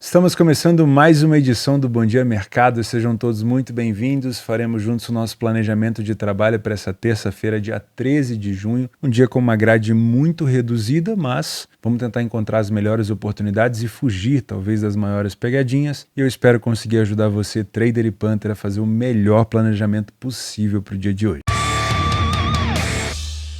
Estamos começando mais uma edição do Bom Dia Mercado, sejam todos muito bem-vindos. Faremos juntos o nosso planejamento de trabalho para essa terça-feira, dia 13 de junho, um dia com uma grade muito reduzida, mas vamos tentar encontrar as melhores oportunidades e fugir talvez das maiores pegadinhas. E eu espero conseguir ajudar você, trader e punter, a fazer o melhor planejamento possível para o dia de hoje.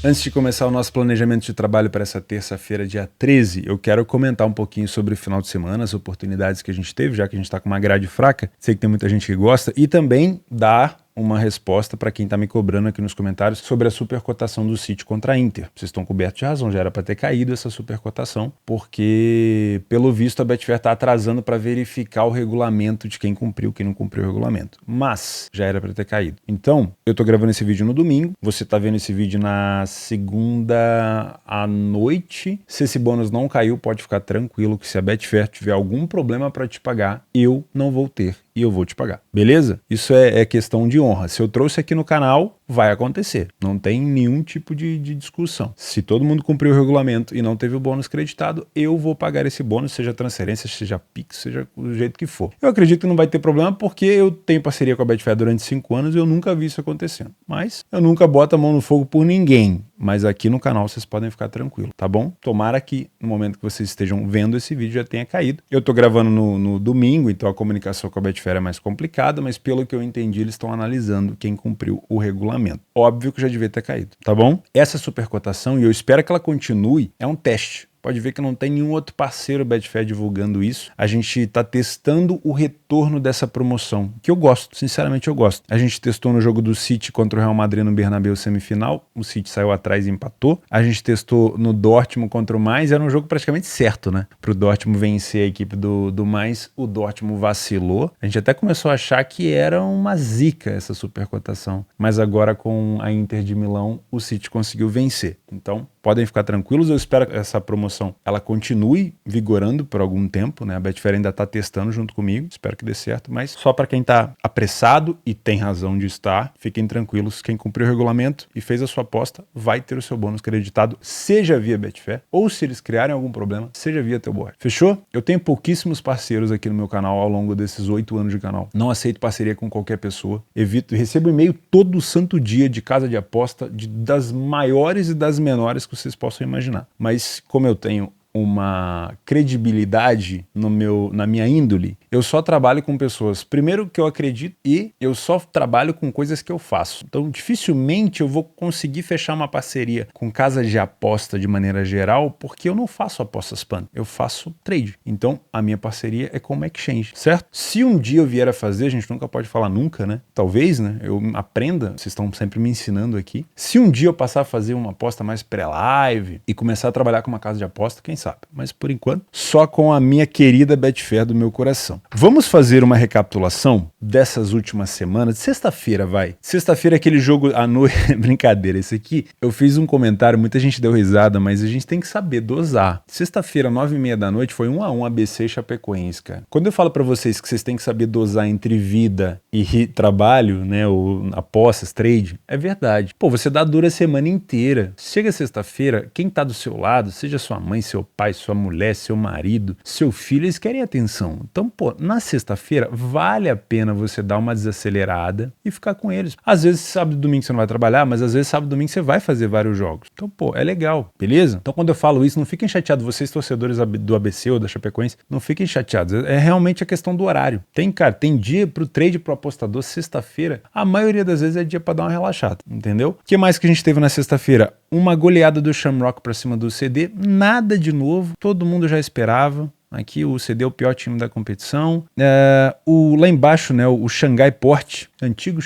Antes de começar o nosso planejamento de trabalho para essa terça-feira, dia 13, eu quero comentar um pouquinho sobre o final de semana, as oportunidades que a gente teve, já que a gente está com uma grade fraca. Sei que tem muita gente que gosta. E também dar uma resposta para quem está me cobrando aqui nos comentários sobre a supercotação do City contra a Inter. Vocês estão cobertos de razão, já era para ter caído essa supercotação, porque, pelo visto, a Betfair está atrasando para verificar o regulamento de quem cumpriu, quem não cumpriu o regulamento. Mas já era para ter caído. Então, eu estou gravando esse vídeo no domingo, você está vendo esse vídeo na segunda à noite. Se esse bônus não caiu, pode ficar tranquilo que se a Betfair tiver algum problema para te pagar, eu não vou ter. E eu vou te pagar, beleza? Isso é questão de honra. Se eu trouxe aqui no canal, vai acontecer. Não tem nenhum tipo de discussão. Se todo mundo cumpriu o regulamento e não teve o bônus creditado, eu vou pagar esse bônus, seja transferência, seja Pix, seja do jeito que for. Eu acredito que não vai ter problema porque eu tenho parceria com a Betfair durante 5 anos e eu nunca vi isso acontecendo. Mas eu nunca boto a mão no fogo por ninguém. Mas aqui no canal vocês podem ficar tranquilos, tá bom? Tomara que no momento que vocês estejam vendo esse vídeo já tenha caído. Eu tô gravando no domingo, então a comunicação com a Betfair é mais complicada, mas pelo que eu entendi, eles estão analisando quem cumpriu o regulamento. Óbvio que já devia ter caído, tá bom? Essa supercotação, e eu espero que ela continue, é um teste. Pode ver que não tem nenhum outro parceiro Betfair divulgando isso. A gente está testando o retorno dessa promoção, que eu gosto, sinceramente eu gosto. A gente testou no jogo do City contra o Real Madrid no Bernabéu semifinal, o City saiu atrás e empatou. A gente testou no Dortmund contra o Mainz, era um jogo praticamente certo, né? Para o Dortmund vencer a equipe do Mainz, o Dortmund vacilou. A gente até começou a achar que era uma zica essa supercotação, mas agora com a Inter de Milão, o City conseguiu vencer. Então, podem ficar tranquilos, eu espero que essa promoção ela continue vigorando por algum tempo, né? A Betfair ainda está testando junto comigo, espero que dê certo, mas só para quem está apressado e tem razão de estar, fiquem tranquilos, quem cumpriu o regulamento e fez a sua aposta vai ter o seu bônus creditado, seja via Betfair ou se eles criarem algum problema, seja via teu board. Fechou? Eu tenho pouquíssimos parceiros aqui no meu canal ao longo desses 8 anos de canal, não aceito parceria com qualquer pessoa, recebo e-mail todo santo dia de casa de aposta, das maiores e das menores que vocês possam imaginar, mas como eu tenho uma credibilidade na minha índole, eu só trabalho com pessoas, primeiro, que eu acredito, e eu só trabalho com coisas que eu faço. Então, dificilmente eu vou conseguir fechar uma parceria com casas de aposta de maneira geral, porque eu não faço apostas pan, eu faço trade. Então, a minha parceria é com uma exchange, certo? Se um dia eu vier a fazer, a gente nunca pode falar nunca, né? Talvez, né? Eu aprenda, vocês estão sempre me ensinando aqui. Se um dia eu passar a fazer uma aposta mais pré-live e começar a trabalhar com uma casa de aposta, quem sabe? Mas por enquanto, só com a minha querida Betfair do meu coração. Vamos fazer uma recapitulação dessas últimas semanas. Sexta-feira, vai. Sexta-feira, aquele jogo à noite. Brincadeira, esse aqui. Eu fiz um comentário, muita gente deu risada, mas a gente tem que saber dosar. Sexta-feira, 9h30 da noite, foi 1-1 ABC e Chapecoense, cara. Quando eu falo pra vocês que vocês têm que saber dosar entre vida e trabalho, né, ou apostas, trade, é verdade. Pô, você dá dura a semana inteira. Chega sexta-feira, quem tá do seu lado, seja sua mãe, seu pai, sua mulher, seu marido, seu filho, eles querem atenção. Então, pô, na sexta-feira vale a pena você dar uma desacelerada e ficar com eles. Às vezes sábado e domingo você não vai trabalhar, mas às vezes sábado e domingo você vai fazer vários jogos. Então, pô, é legal, beleza? Então, quando eu falo isso, não fiquem chateados, vocês torcedores do ABC ou da Chapecoense, não fiquem chateados. É realmente a questão do horário. Tem dia pro trade, pro apostador, sexta-feira, a maioria das vezes é dia pra dar uma relaxada, entendeu? O que mais que a gente teve na sexta-feira? Uma goleada do Shamrock pra cima do CD, nada de novo, todo mundo já esperava. Aqui o CD é o pior time da competição. Lá embaixo, né, o Xangai Port, antigo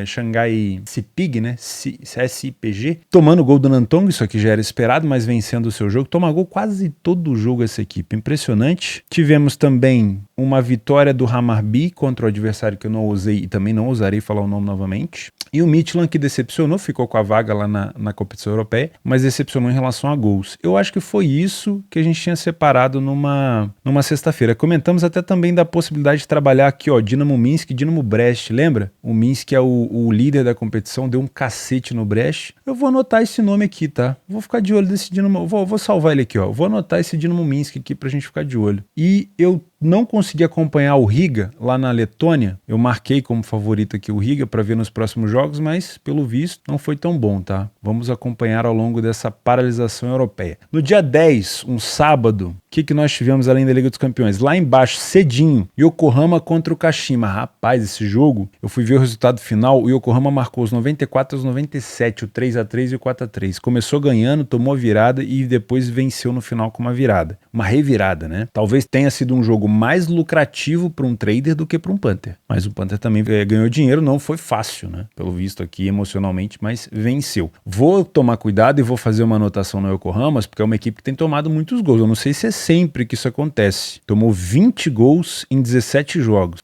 Xangai Sipig, né, SIPG, tomando gol do Nantong, isso aqui já era esperado, mas vencendo o seu jogo. Toma gol quase todo o jogo essa equipe, impressionante. Tivemos também uma vitória do Hammarby contra o adversário que eu não ousei e também não ousarei falar o nome novamente. E o Midtjylland, que decepcionou, ficou com a vaga lá na competição europeia, mas decepcionou em relação a gols. Eu acho que foi isso que a gente tinha separado numa sexta-feira. Comentamos até também da possibilidade de trabalhar aqui, ó, Dinamo Minsk e Dinamo Brest, lembra? O Minsk é o líder da competição, deu um cacete no Brest. Eu vou anotar esse nome aqui, tá? Vou ficar de olho desse Dinamo, vou salvar ele aqui, ó. Vou anotar esse Dinamo Minsk aqui pra gente ficar de olho. E eu não consegui acompanhar o Riga lá na Letônia. Eu marquei como favorito aqui o Riga para ver nos próximos jogos, mas pelo visto não foi tão bom, tá? Vamos acompanhar ao longo dessa paralisação europeia. No dia 10, um sábado, o que nós tivemos além da Liga dos Campeões? Lá embaixo, cedinho, Yokohama contra o Kashima. Rapaz, esse jogo, eu fui ver o resultado final, o Yokohama marcou os 94 aos 97, o 3-3 e o 4-3. Começou ganhando, tomou a virada e depois venceu no final com uma virada. Uma revirada, né? Talvez tenha sido um jogo mais lucrativo para um trader do que para um punter. Mas o punter também ganhou dinheiro, não foi fácil, né? Pelo visto aqui, emocionalmente, mas venceu. Vou tomar cuidado e vou fazer uma anotação no Yokohama, porque é uma equipe que tem tomado muitos gols. Eu não sei se é sempre que isso acontece. Tomou 20 gols em 17 jogos.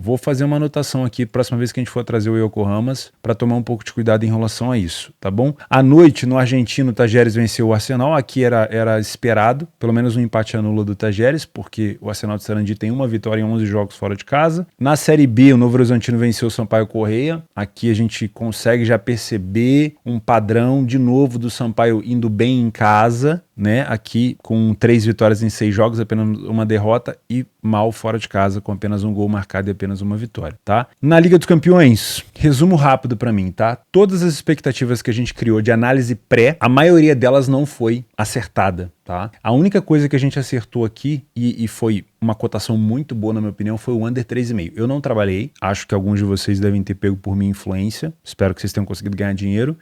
Vou fazer uma anotação aqui, próxima vez que a gente for trazer o Yokohama, para tomar um pouco de cuidado em relação a isso, tá bom? À noite, no argentino, o Tajeres venceu o Arsenal. Aqui era esperado, pelo menos um empate anula do Tajeres, porque o Arsenal de Sarandi tem uma vitória em 11 jogos fora de casa. Na Série B, o Novo Horizontino venceu o Sampaio Corrêa. Aqui a gente consegue já perceber um padrão, de novo, do Sampaio indo bem em casa, né? Aqui com 3 vitórias em 6 jogos, apenas uma derrota, e mal fora de casa, com apenas um gol marcado e apenas uma vitória, tá? Na Liga dos Campeões, resumo rápido pra mim, tá? Todas as expectativas que a gente criou de análise pré, a maioria delas não foi acertada, tá? A única coisa que a gente acertou aqui, e foi uma cotação muito boa, na minha opinião, foi o under 3,5. Eu não trabalhei, acho que alguns de vocês devem ter pego por minha influência, espero que vocês tenham conseguido ganhar dinheiro.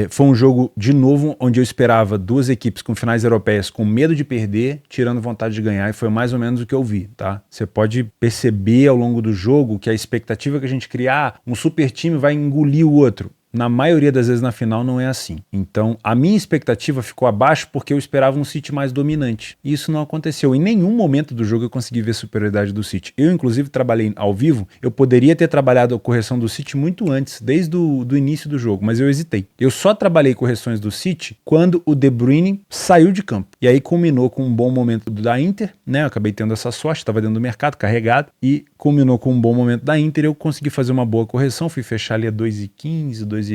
Foi um jogo, de novo, onde eu esperava duas equipes com finais europeias com medo de perder, tirando vontade de ganhar, e foi mais ou menos o que eu vi, tá? Você pode perceber ao longo do jogo que a expectativa que a gente criar, um super time vai engolir o outro. Na maioria das vezes na final não é assim. Então, a minha expectativa ficou abaixo porque eu esperava um City mais dominante. E isso não aconteceu. Em nenhum momento do jogo eu consegui ver a superioridade do City. Eu, inclusive, trabalhei ao vivo. Eu poderia ter trabalhado a correção do City muito antes, desde o início do jogo, mas eu hesitei. Eu só trabalhei correções do City quando o De Bruyne saiu de campo. E aí culminou com um bom momento da Inter, né? Eu acabei tendo essa sorte, estava dentro do mercado, carregado, e culminou com um bom momento da Inter. Eu consegui fazer uma boa correção, fui fechar ali a 2,15, 2,20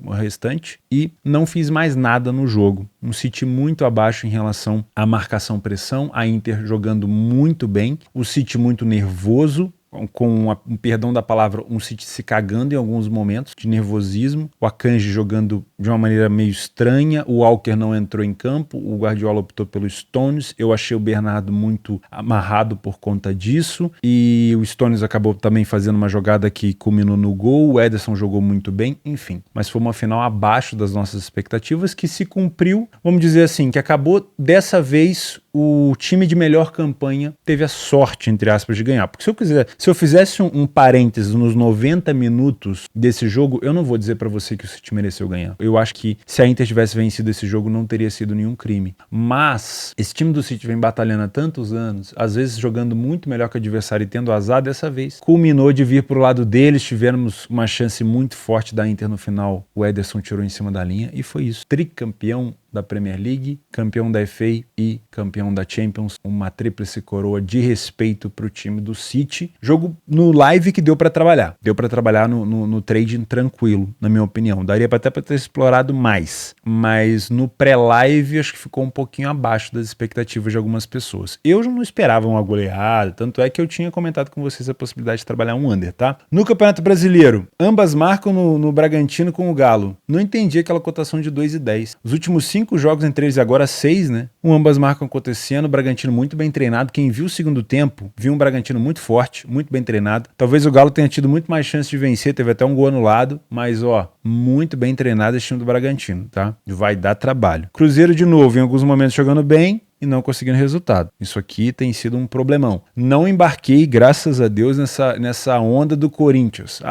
o restante, e não fiz mais nada no jogo. Um City muito abaixo em relação à marcação-pressão, a Inter jogando muito bem, o City muito nervoso, com um perdão da palavra, um City se cagando em alguns momentos de nervosismo, o Akanji jogando de uma maneira meio estranha, o Walker não entrou em campo, o Guardiola optou pelo Stones, eu achei o Bernardo muito amarrado por conta disso, e o Stones acabou também fazendo uma jogada que culminou no gol, o Ederson jogou muito bem, enfim, mas foi uma final abaixo das nossas expectativas, que se cumpriu, vamos dizer assim, que acabou dessa vez. O time de melhor campanha teve a sorte, entre aspas, de ganhar. Porque se eu fizesse um parênteses nos 90 minutos desse jogo, eu não vou dizer pra você que o City mereceu ganhar. Eu acho que se a Inter tivesse vencido esse jogo, não teria sido nenhum crime. Mas esse time do City vem batalhando há tantos anos, às vezes jogando muito melhor que o adversário e tendo azar, dessa vez culminou de vir pro lado deles. Tivemos uma chance muito forte da Inter no final. O Ederson tirou em cima da linha e foi isso. Tricampeão da Premier League, campeão da FA e campeão da Champions, uma tríplice coroa de respeito para o time do City. Jogo no live que deu para trabalhar. Deu para trabalhar no trading tranquilo, na minha opinião. Daria até para ter explorado mais, mas no pré-live acho que ficou um pouquinho abaixo das expectativas de algumas pessoas. Eu já não esperava uma goleada, tanto é que eu tinha comentado com vocês a possibilidade de trabalhar um under, tá? No Campeonato Brasileiro, ambas marcam no Bragantino com o Galo. Não entendi aquela cotação de 2,10. Os últimos 5 jogos entre eles, agora 6, né? Ambas marcam acontecendo, o Bragantino muito bem treinado. Quem viu o segundo tempo, viu um Bragantino muito forte, muito bem treinado. Talvez o Galo tenha tido muito mais chance de vencer, teve até um gol anulado, mas muito bem treinado esse time do Bragantino, tá? Vai dar trabalho. Cruzeiro de novo, em alguns momentos jogando bem e não conseguindo resultado. Isso aqui tem sido um problemão. Não embarquei, graças a Deus, nessa onda do Corinthians.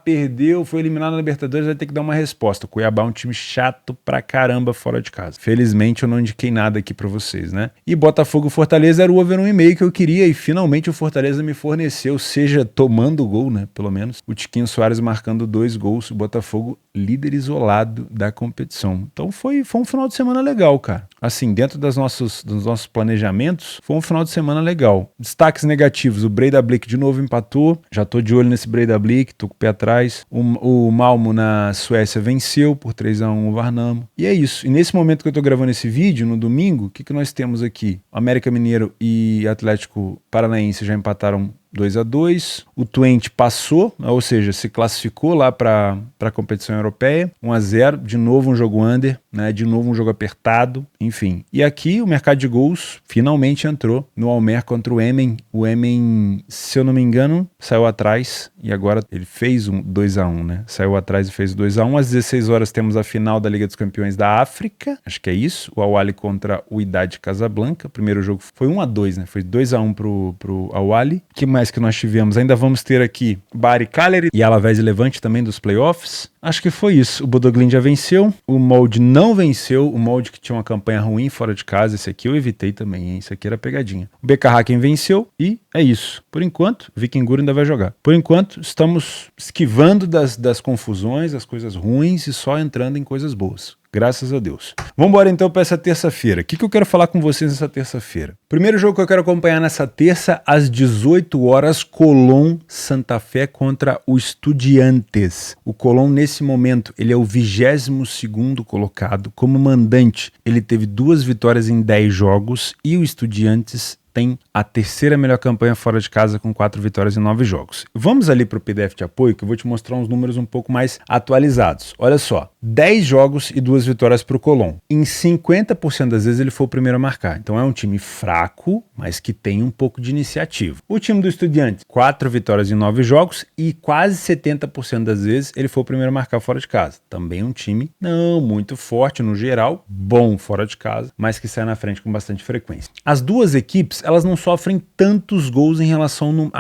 Perdeu, foi eliminado na Libertadores, vai ter que dar uma resposta. O Cuiabá é um time chato pra caramba fora de casa. Felizmente eu não indiquei nada aqui pra vocês, né? E Botafogo Fortaleza era o over 1,5 que eu queria, e finalmente o Fortaleza me forneceu, seja tomando gol, né? Pelo menos. O Tiquinho Soares marcando 2 gols, o Botafogo líder isolado da competição. Então foi um final de semana legal, cara. Assim, dentro dos nossos planejamentos, foi um final de semana legal. Destaques negativos, o Breidablik de novo empatou, já tô de olho nesse Breidablik, tô com o pé atrás. O Malmo na Suécia venceu por 3-1 o Varnamo. E é isso. E nesse momento que eu tô gravando esse vídeo, no domingo, o que nós temos aqui? América Mineiro e Atlético Paranaense já empataram 2-2, o Twente passou, ou seja, se classificou lá para a competição europeia, 1-0, de novo um jogo under, né? De novo um jogo apertado, enfim. E aqui o mercado de gols finalmente entrou no Almer contra o Emmen. O Emmen, se eu não me engano, saiu atrás e agora ele fez um 2-1, né? Saiu atrás e fez 2-1. Às 16 horas temos a final da Liga dos Campeões da África, acho que é isso, o Al Ahly contra o Wydad Casablanca. O primeiro jogo foi 1-2, né? Foi 2-1 pro Al Ahly. Que mais que nós tivemos? Ainda vamos ter aqui Bari Cagliari e Alavés e Levante também dos playoffs. Acho que foi isso. O Bodo Glimt já venceu, o Molde não venceu, o Molde que tinha uma campanha ruim fora de casa, esse aqui eu evitei também, hein? Esse aqui era pegadinha. O BK Hacken venceu e é isso. Por enquanto, Vikingur ainda vai jogar. Por enquanto, estamos esquivando das confusões, das coisas ruins e só entrando em coisas boas. Graças a Deus. Vamos embora então para essa terça-feira. O que eu quero falar com vocês nessa terça-feira? Primeiro jogo que eu quero acompanhar nessa terça, às 18 horas, Colón Santa Fé contra o Estudiantes. O Colón, nesse momento, ele é o 22º colocado. Como mandante, ele teve 2 vitórias em 10 jogos e o Estudiantes tem a terceira melhor campanha fora de casa com 4 vitórias em 9 jogos. Vamos ali para o PDF de apoio que eu vou te mostrar uns números um pouco mais atualizados. Olha só, 10 jogos e 2 vitórias para o Colón. Em 50% das vezes ele foi o primeiro a marcar. Então é um time fraco, mas que tem um pouco de iniciativa. O time do Estudiantes, 4 vitórias em 9 jogos e quase 70% das vezes ele foi o primeiro a marcar fora de casa. Também um time não muito forte no geral, bom fora de casa, mas que sai na frente com bastante frequência. As duas equipes, elas não sofrem tantos gols em relação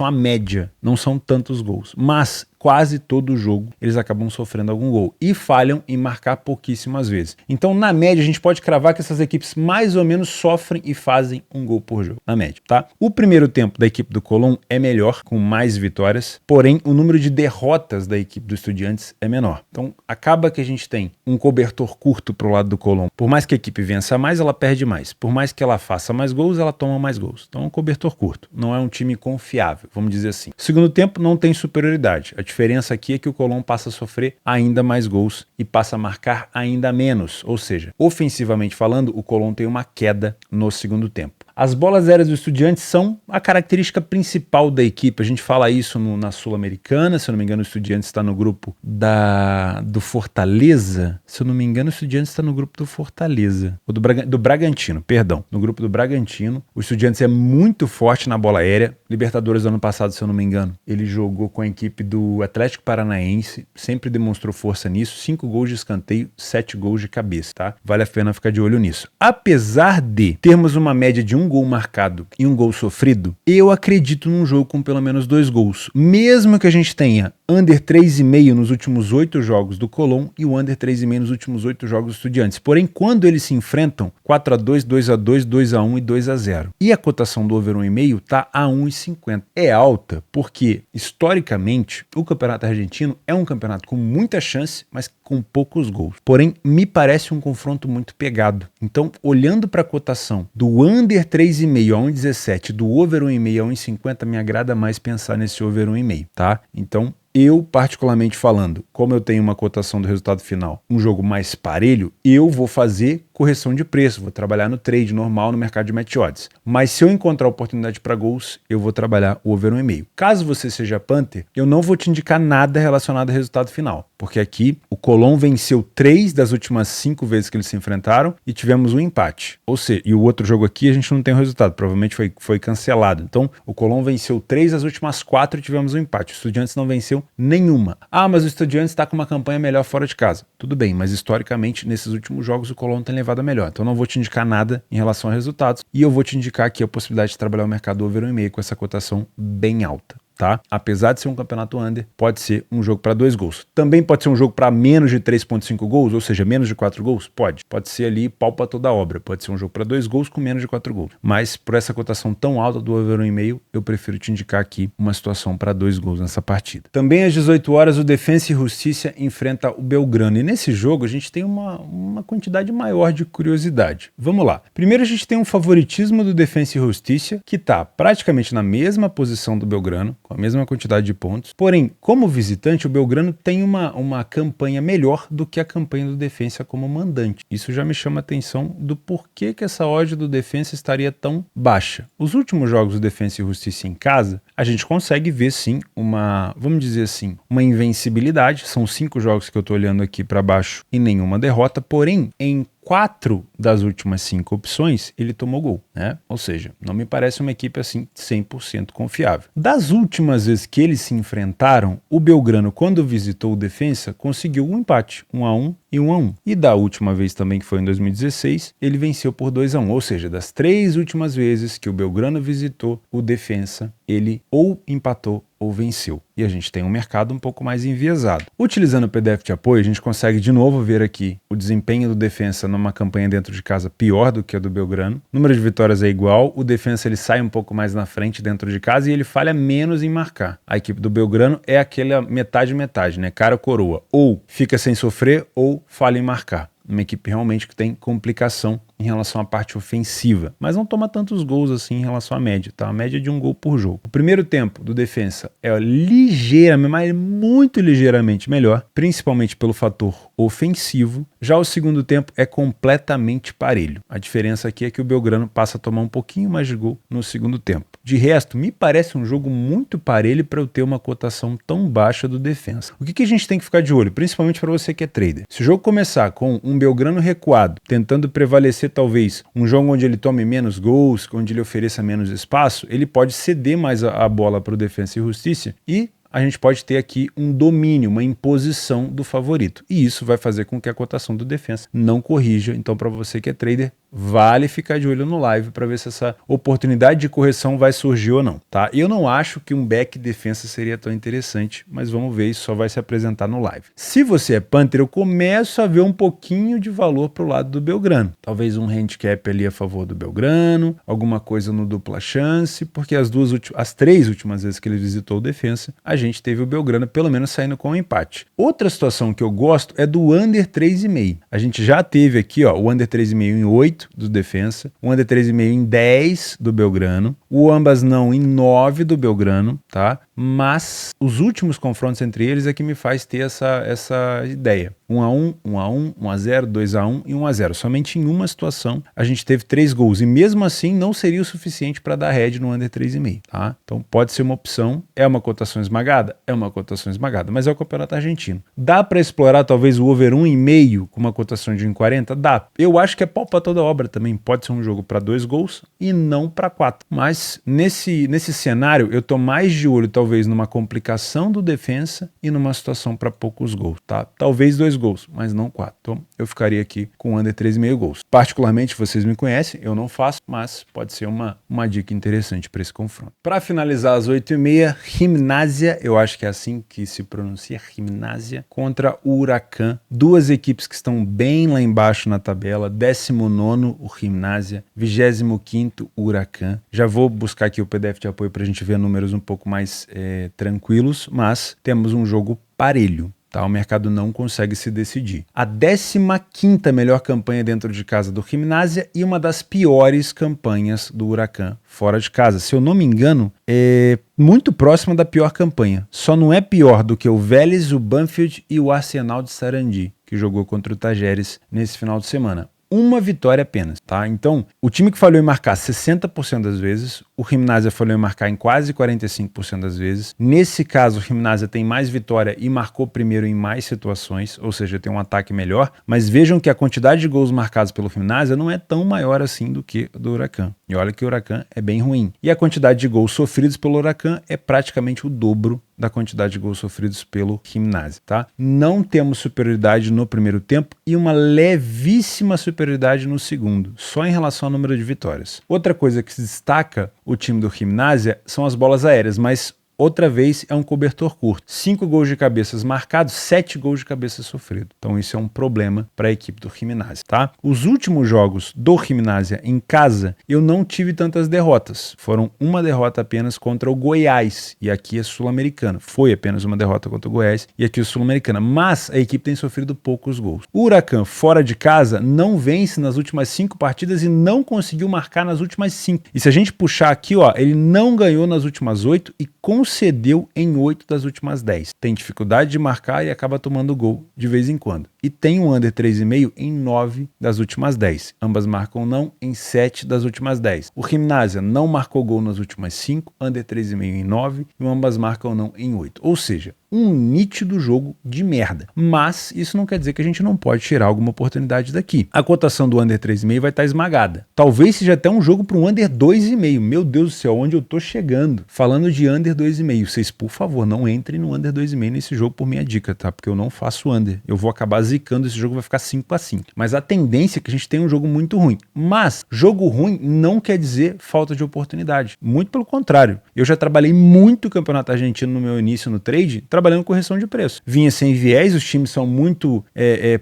à média, não são tantos gols, mas quase todo jogo eles acabam sofrendo algum gol e falham em marcar pouquíssimas vezes. Então, na média, a gente pode cravar que essas equipes mais ou menos sofrem e fazem um gol por jogo, na média, tá? O primeiro tempo da equipe do Colón é melhor, com mais vitórias, porém, o número de derrotas da equipe do Estudiantes é menor. Então, acaba que a gente tem um cobertor curto pro lado do Colón. Por mais que a equipe vença mais, ela perde mais. Por mais que ela faça mais gols, ela toma mais gols. Então, é um cobertor curto. Não é um time confiável, vamos dizer assim. Segundo tempo, não tem superioridade. A diferença aqui é que o Colón passa a sofrer ainda mais gols e passa a marcar ainda menos. Ou seja, ofensivamente falando, o Colón tem uma queda no segundo tempo. As bolas aéreas do Estudiantes são a característica principal da equipe. A gente fala isso na Sul-Americana. Se eu não me engano, o Estudiantes está no grupo do Fortaleza. Se eu não me engano, o Estudiantes está no grupo do Fortaleza. Ou do Bragantino, perdão. No grupo do Bragantino. O Estudiantes é muito forte na bola aérea. Libertadores do ano passado, se eu não me engano, ele jogou com a equipe do Atlético Paranaense. Sempre demonstrou força nisso. 5 gols de escanteio, 7 gols de cabeça, tá? Vale a pena ficar de olho nisso. Apesar de termos uma média de um gol marcado e um gol sofrido, eu acredito num jogo com pelo menos 2 gols. Mesmo que a gente tenha under 3,5 nos últimos 8 jogos do Colón e o under 3,5 nos últimos 8 jogos do Estudiantes. Porém, quando eles se enfrentam, 4-2, 2-2, 2-1 e 2-0. E a cotação do over 1,5 tá a 1,50. É alta porque, historicamente, o campeonato argentino é um campeonato com muita chance, mas com poucos gols. Porém, me parece um confronto muito pegado. Então, olhando para a cotação do under 3,5 a 1,17, do over 1,5 a 1,50, me agrada mais pensar nesse over 1,5, tá? Então, eu, particularmente falando, como eu tenho uma cotação do resultado final, um jogo mais parelho, eu vou fazer correção de preço, vou trabalhar no trade normal no mercado de match odds. Mas se eu encontrar oportunidade para gols, eu vou trabalhar o over 1,5. Caso você seja Panther, eu não vou te indicar nada relacionado ao resultado final, porque aqui o Colón venceu 3 das últimas 5 vezes que eles se enfrentaram e tivemos um empate. Ou seja, e o outro jogo aqui a gente não tem o resultado, provavelmente foi cancelado. Então, o Colón venceu 3 das últimas 4 e tivemos um empate. O Estudiantes não venceu nenhuma. Ah, mas o Estudiantes está com uma campanha melhor fora de casa. Tudo bem, mas historicamente, nesses últimos jogos, o Colón tem levado a melhor. Então, não vou te indicar nada em relação a resultados e eu vou te indicar aqui a possibilidade de trabalhar o mercado over 1,5 com essa cotação bem alta. tá? Apesar de ser um campeonato under, pode ser um jogo para 2 gols. Também pode ser um jogo para menos de 3,5 gols, ou seja, menos de 4 gols? Pode. Pode ser ali pau pra toda a obra. Pode ser um jogo para 2 gols com menos de 4 gols. Mas por essa cotação tão alta do over 1,5, eu prefiro te indicar aqui uma situação para 2 gols nessa partida. Também às 18 horas, o Defensa e Justiça enfrenta o Belgrano. E nesse jogo a gente tem uma quantidade maior de curiosidade. Vamos lá. Primeiro a gente tem um favoritismo do Defensa e Justiça, que está praticamente na mesma posição do Belgrano, com a mesma quantidade de pontos. Porém, como visitante, o Belgrano tem uma campanha melhor do que a campanha do Defensa como mandante. Isso já me chama a atenção do porquê que essa odd do Defensa estaria tão baixa. Os últimos jogos do Defensa e Justiça em casa, a gente consegue ver sim vamos dizer assim, uma invencibilidade. São 5 jogos que eu estou olhando aqui para baixo e nenhuma derrota, porém, em 4 das últimas 5 opções, ele tomou gol, né? Ou seja, não me parece uma equipe assim 100% confiável. Das últimas vezes que eles se enfrentaram, o Belgrano, quando visitou o Defensa, conseguiu um empate, 1-1 e 1-1. E da última vez também, que foi em 2016, ele venceu por 2-1. Ou seja, das 3 últimas vezes que o Belgrano visitou o Defensa, ele ou empatou ou venceu. E a gente tem um mercado um pouco mais enviesado. Utilizando o PDF de apoio, a gente consegue de novo ver aqui o desempenho do Defensa numa campanha dentro de casa pior do que a do Belgrano. O número de vitórias é igual, o Defensa ele sai um pouco mais na frente dentro de casa e ele falha menos em marcar. A equipe do Belgrano é aquela metade-metade, né? Cara ou coroa. Ou fica sem sofrer ou falha em marcar. Uma equipe realmente que tem complicação em relação à parte ofensiva, mas não toma tantos gols assim em relação à média, tá? A média é de 1 gol por jogo. O primeiro tempo do Defensa é ligeiramente, mas muito ligeiramente melhor, principalmente pelo fator ofensivo. Já o segundo tempo é completamente parelho. A diferença aqui é que o Belgrano passa a tomar um pouquinho mais de gol no segundo tempo. De resto, me parece um jogo muito parelho para eu ter uma cotação tão baixa do Defensa. O que a gente tem que ficar de olho, principalmente para você que é trader? Se o jogo começar com um Belgrano recuado, tentando prevalecer talvez um jogo onde ele tome menos gols, onde ele ofereça menos espaço, ele pode ceder mais a bola para o Defensa e Justiça e a gente pode ter aqui um domínio, uma imposição do favorito. E isso vai fazer com que a cotação do Defensa não corrija. Então, para você que é trader, vale ficar de olho no live para ver se essa oportunidade de correção vai surgir ou não, tá? Eu não acho que um back Defensa seria tão interessante, mas vamos ver, isso só vai se apresentar no live. Se você é Panther, eu começo a ver um pouquinho de valor para o lado do Belgrano. Talvez um handicap ali a favor do Belgrano, alguma coisa no dupla chance, porque as 3 últimas vezes que ele visitou o Defensa, a gente teve o Belgrano pelo menos saindo com um empate. Outra situação que eu gosto é do under 3,5. A gente já teve aqui, ó, o under 3,5 em 8 do Defensa, o under 3,5 em 10 do Belgrano, o ambas não em 9 do Belgrano, tá? Mas os últimos confrontos entre eles é que me faz ter essa ideia. 1-1, 1-1, 1-0, 2-1 e 1-0. Somente em uma situação a gente teve 3 gols e mesmo assim não seria o suficiente para dar head no under 3,5, tá? Então pode ser uma opção. É uma cotação esmagada? É uma cotação esmagada, mas é o campeonato argentino. Dá para explorar talvez o over 1,5 com uma cotação de 1,40? Dá. Eu acho que é pau para toda obra também. Pode ser um jogo para 2 gols e não para 4. Mas nesse cenário eu tô mais de olho talvez numa complicação do Defensa e numa situação para poucos gols, tá? Talvez 2 gols, mas não 4. Então eu ficaria aqui com under 3,5 gols. Particularmente, vocês me conhecem, eu não faço, mas pode ser uma dica interessante para esse confronto. Para finalizar às 8h30, Gimnasia, eu acho que é assim que se pronuncia, Gimnasia, contra o Huracan. 2 equipes que estão bem lá embaixo na tabela, 19º o Gimnasia, 25º o Huracan. Já vou buscar aqui o PDF de apoio para a gente ver números um pouco mais tranquilos, mas temos um jogo parelho. Tá, o mercado não consegue se decidir. A 15ª melhor campanha dentro de casa do Gimnasia e uma das piores campanhas do Huracan fora de casa. Se eu não me engano, é muito próxima da pior campanha. Só não é pior do que o Vélez, o Banfield e o Arsenal de Sarandi, que jogou contra o Tajeres nesse final de semana. Uma vitória apenas, tá? Então, o time que falhou em marcar 60% das vezes, o Gimnasia falhou em marcar em quase 45% das vezes. Nesse caso, o Gimnasia tem mais vitória e marcou primeiro em mais situações, ou seja, tem um ataque melhor. Mas vejam que a quantidade de gols marcados pelo Gimnasia não é tão maior assim do que do Huracan. E olha que o Huracan é bem ruim. E a quantidade de gols sofridos pelo Huracan é praticamente o dobro da quantidade de gols sofridos pelo Gimnasia, tá? Não temos superioridade no primeiro tempo e uma levíssima superioridade no segundo, só em relação ao número de vitórias. Outra coisa que se destaca o time do Gimnasia são as bolas aéreas, mas outra vez é um cobertor curto. 5 gols de cabeças marcados, 7 gols de cabeça sofrido. Então isso é um problema para a equipe do Gimnasia, tá? Os últimos jogos do Gimnasia em casa, eu não tive tantas derrotas. Foram uma derrota apenas contra o Goiás, e aqui é sul-americana. Foi apenas uma derrota contra o Goiás, e aqui é sul-americana. Mas a equipe tem sofrido poucos gols. O Huracan, fora de casa, não vence nas últimas 5 partidas e não conseguiu marcar nas últimas 5. E se a gente puxar aqui, ó, ele não ganhou nas últimas 8 e concedeu em 8 das últimas 10. Tem dificuldade de marcar e acaba tomando gol de vez em quando. E tem um under 3,5 em 9 das últimas 10. Ambas marcam não em 7 das últimas 10. O Gimnasia não marcou gol nas últimas 5, under 3,5 em 9 e ambas marcam não em 8. Ou seja, um nítido jogo de merda. Mas isso não quer dizer que a gente não pode tirar alguma oportunidade daqui. A cotação do under 3,5 vai estar esmagada. Talvez seja até um jogo para um under 2,5. Meu Deus do céu, onde eu tô chegando? Falando de under 2,5. Vocês, por favor, não entrem no under 2,5 nesse jogo por minha dica, tá? Porque eu não faço under. Eu vou acabar zicando, esse jogo vai ficar 5-5. Mas a tendência é que a gente tenha um jogo muito ruim. Mas jogo ruim não quer dizer falta de oportunidade. Muito pelo contrário. Eu já trabalhei muito campeonato argentino no meu início no trade, trabalhando correção de preço. Vinha sem viés, os times são muito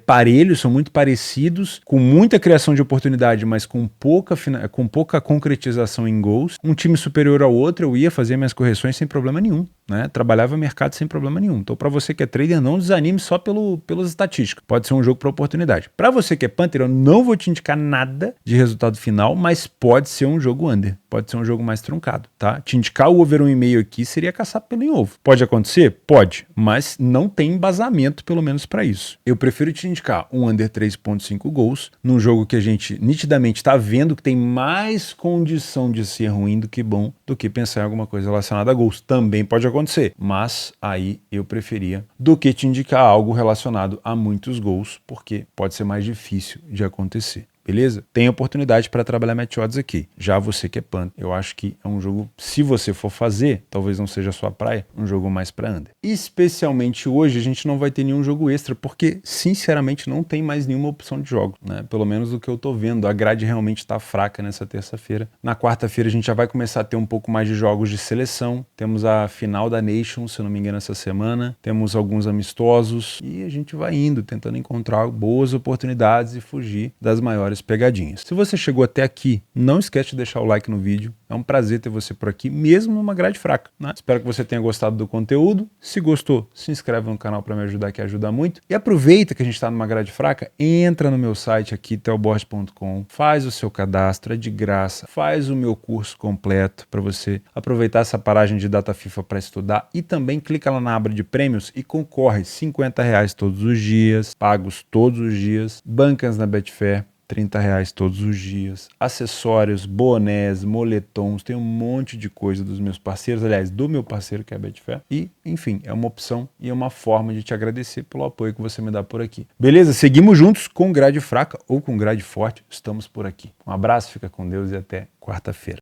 parelhos, são muito parecidos, com muita criação de oportunidade, mas com pouca concretização em gols. Um time superior ao outro, eu ia fazer minhas correções sem problema nenhum, né? Trabalhava mercado sem problema nenhum. Então, para você que é trader, não desanime só pelas estatísticas. Pode ser um jogo para oportunidade. Para você que é punter, eu não vou te indicar nada de resultado final, mas pode ser um jogo under. Pode ser um jogo mais truncado, tá? Te indicar o over 1,5 aqui seria caçar pelo em ovo. Pode acontecer? Pode, mas não tem embasamento pelo menos para isso. Eu prefiro te indicar um under 3,5 gols num jogo que a gente nitidamente está vendo que tem mais condição de ser ruim do que bom, do que pensar em alguma coisa relacionada a gols. Também pode acontecer, mas aí eu preferia do que te indicar algo relacionado a muitos gols, porque pode ser mais difícil de acontecer. Beleza? Tem oportunidade para trabalhar match odds aqui. Já você que é punter, eu acho que é um jogo, se você for fazer, talvez não seja a sua praia, um jogo mais para under. Especialmente hoje, a gente não vai ter nenhum jogo extra, porque, sinceramente, não tem mais nenhuma opção de jogo, né? Pelo menos do que eu tô vendo. A grade realmente está fraca nessa terça-feira. Na quarta-feira, a gente já vai começar a ter um pouco mais de jogos de seleção. Temos a final da Nations, se eu não me engano, essa semana. Temos alguns amistosos e a gente vai indo, tentando encontrar boas oportunidades e fugir das maiores pegadinhas. Se você chegou até aqui, não esquece de deixar o like no vídeo. É um prazer ter você por aqui, mesmo numa grade fraca, né? Espero que você tenha gostado do conteúdo. Se gostou, se inscreve no canal para me ajudar, que ajuda muito. E aproveita que a gente está numa grade fraca, entra no meu site aqui, theoborges.com, faz o seu cadastro, é de graça, faz o meu curso completo para você aproveitar essa paragem de data FIFA para estudar e também clica lá na aba de prêmios e concorre R$50 todos os dias, pagos todos os dias, bancas na Betfair, R$30 todos os dias, acessórios, bonés, moletons, tem um monte de coisa dos meus parceiros, aliás, do meu parceiro que é a Betfair, e, enfim, é uma opção e é uma forma de te agradecer pelo apoio que você me dá por aqui. Beleza? Seguimos juntos com grade fraca ou com grade forte, estamos por aqui. Um abraço, fica com Deus e até quarta-feira.